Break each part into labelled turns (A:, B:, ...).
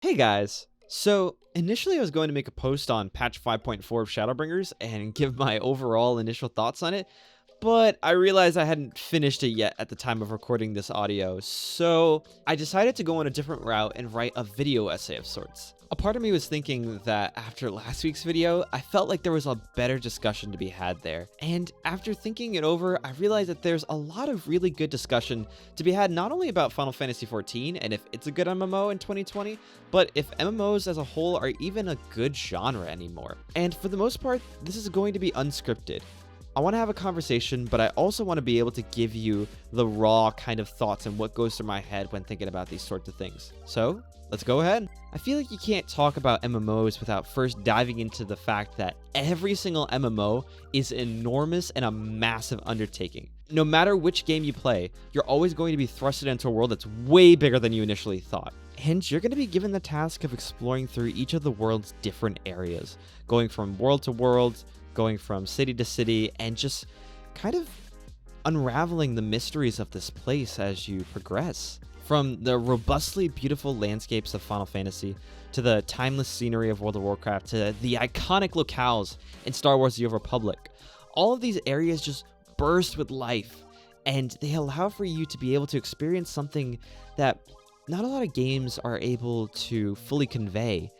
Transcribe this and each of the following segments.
A: Hey guys! So, initially I was going to make a post on patch 5.4 of Shadowbringers and give my overall initial thoughts on it, but I realized I hadn't finished it yet at the time of recording this audio, so I decided to go on a different route and write a video essay of sorts. A part of me was thinking that after last week's video, I felt like there was a better discussion to be had there. And after thinking it over, I realized that there's a lot of really good discussion to be had not only about Final Fantasy XIV and if it's a good MMO in 2020, but if MMOs as a whole are even a good genre anymore. And for the most part, this is going to be unscripted. I want to have a conversation, but I also want to be able to give you the raw kind of thoughts and what goes through my head when thinking about these sorts of things. So, let's go ahead. I feel like you can't talk about MMOs without first diving into the fact that every single MMO is enormous and a massive undertaking. No matter which game you play, you're always going to be thrusted into a world that's way bigger than you initially thought. And you're going to be given the task of exploring through each of the world's different areas, going from world to world, going from city to city, and just kind of unraveling the mysteries of this place as you progress. From the robustly beautiful landscapes of Final Fantasy, to the timeless scenery of World of Warcraft, to the iconic locales in Star Wars The Old Republic, all of these areas just burst with life, and they allow for you to be able to experience something that not a lot of games are able to fully convey.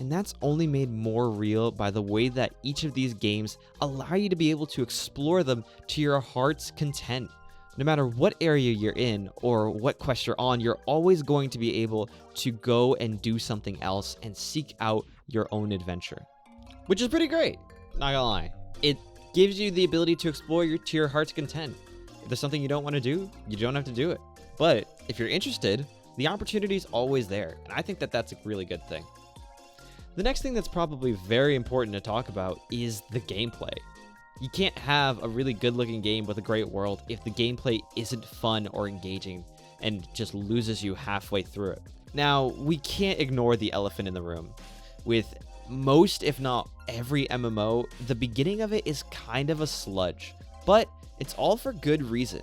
A: And that's only made more real by the way that each of these games allow you to be able to explore them to your heart's content. No matter what area you're in or what quest you're on, you're always going to be able to go and do something else and seek out your own adventure. Which is pretty great, not gonna lie. It gives you the ability to explore to your heart's content. If there's something you don't want to do, you don't have to do it. But if you're interested, the opportunity's always there, and I think that that's a really good thing. The next thing that's probably very important to talk about is the gameplay. You can't have a really good looking game with a great world if the gameplay isn't fun or engaging and just loses you halfway through it. Now, we can't ignore the elephant in the room. With most, if not every MMO, the beginning of it is kind of a sludge, but it's all for good reason.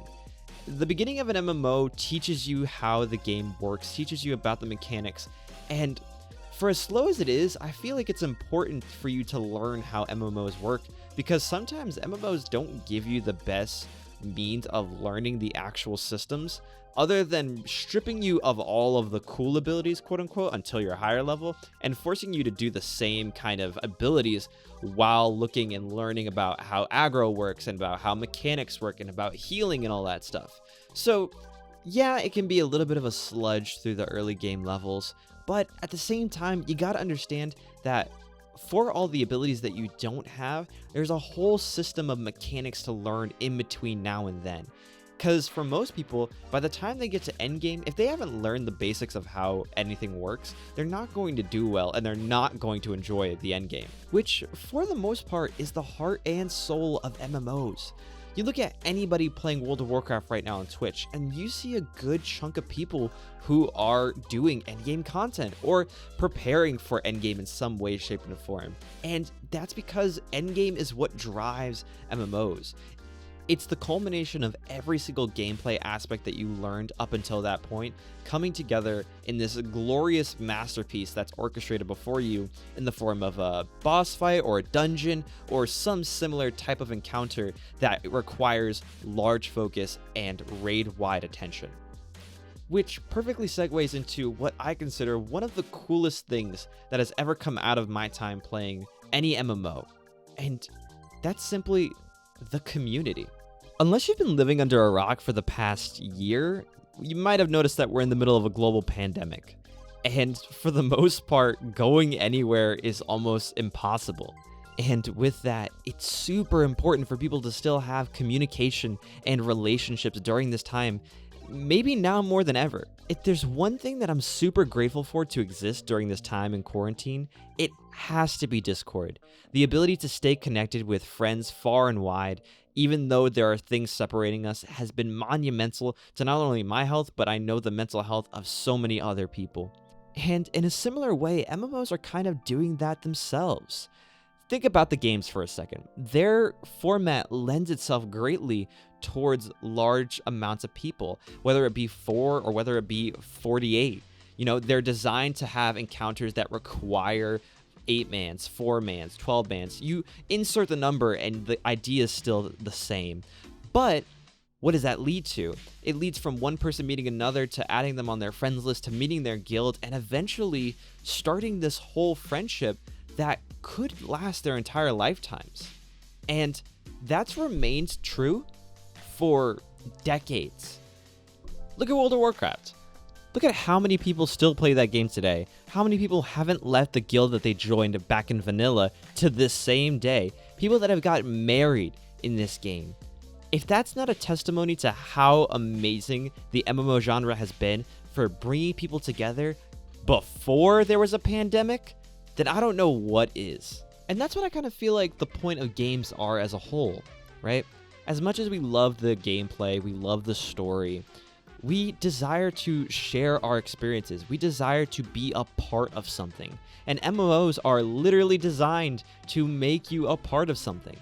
A: The beginning of an MMO teaches you how the game works, teaches you about the mechanics, and for as slow as it is, I feel like it's important for you to learn how MMOs work, because sometimes MMOs don't give you the best means of learning the actual systems, other than stripping you of all of the cool abilities, quote unquote, until you're higher level, and forcing you to do the same kind of abilities while looking and learning about how aggro works and about how mechanics work and about healing and all that stuff. So yeah, it can be a little bit of a sludge through the early game levels, but at the same time, you gotta understand that for all the abilities that you don't have, there's a whole system of mechanics to learn in between now and then. Because for most people, by the time they get to endgame, if they haven't learned the basics of how anything works, they're not going to do well and they're not going to enjoy the endgame, which for the most part is the heart and soul of MMOs. You look at anybody playing World of Warcraft right now on Twitch, and you see a good chunk of people who are doing endgame content or preparing for endgame in some way, shape, and form. And that's because endgame is what drives MMOs. It's the culmination of every single gameplay aspect that you learned up until that point coming together in this glorious masterpiece that's orchestrated before you in the form of a boss fight or a dungeon or some similar type of encounter that requires large focus and raid-wide attention. Which perfectly segues into what I consider one of the coolest things that has ever come out of my time playing any MMO. And that's simply the community. Unless you've been living under a rock for the past year, you might have noticed that we're in the middle of a global pandemic. And for the most part, going anywhere is almost impossible. And with that, it's super important for people to still have communication and relationships during this time, maybe now more than ever. If there's one thing that I'm super grateful for to exist during this time in quarantine, it has to be Discord. The ability to stay connected with friends far and wide, even though there are things separating us, has been monumental to not only my health, but I know the mental health of so many other people. And in a similar way, MMOs are kind of doing that themselves. Think about the games for a second. Their format lends itself greatly towards large amounts of people, whether it be 4 or whether it be 48. You know, they're designed to have encounters that require 8-mans, 4-mans, 12-mans. You insert the number and the idea is still the same. But what does that lead to? It leads from one person meeting another to adding them on their friends list to meeting their guild and eventually starting this whole friendship that could last their entire lifetimes. And that's remained true for decades. Look at World of Warcraft. Look at how many people still play that game today. How many people haven't left the guild that they joined back in vanilla to this same day. People that have gotten married in this game. If that's not a testimony to how amazing the MMO genre has been for bringing people together before there was a pandemic, then I don't know what is. And that's what I kind of feel like the point of games are as a whole, right? As much as we love the gameplay, we love the story, we desire to share our experiences. We desire to be a part of something. And MMOs are literally designed to make you a part of something.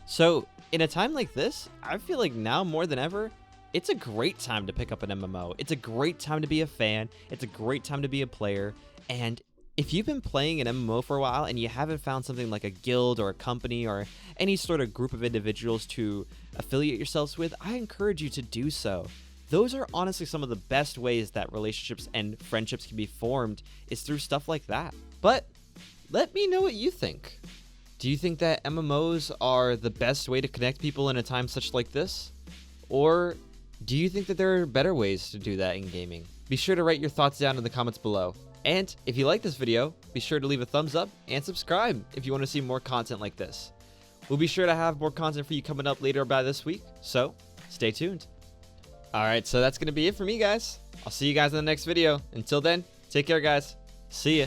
A: So in a time like this, I feel like now more than ever, it's a great time to pick up an MMO. It's a great time to be a fan. It's a great time to be a player. And if you've been playing an MMO for a while and you haven't found something like a guild or a company or any sort of group of individuals to affiliate yourselves with, I encourage you to do so. Those are honestly some of the best ways that relationships and friendships can be formed, is through stuff like that. But let me know what you think. Do you think that MMOs are the best way to connect people in a time such like this? Or do you think that there are better ways to do that in gaming? Be sure to write your thoughts down in the comments below. And if you like this video, be sure to leave a thumbs up and subscribe if you want to see more content like this. We'll be sure to have more content for you coming up later by this week, so stay tuned. Alright, so that's going to be it for me, guys. I'll see you guys in the next video. Until then, take care, guys. See ya.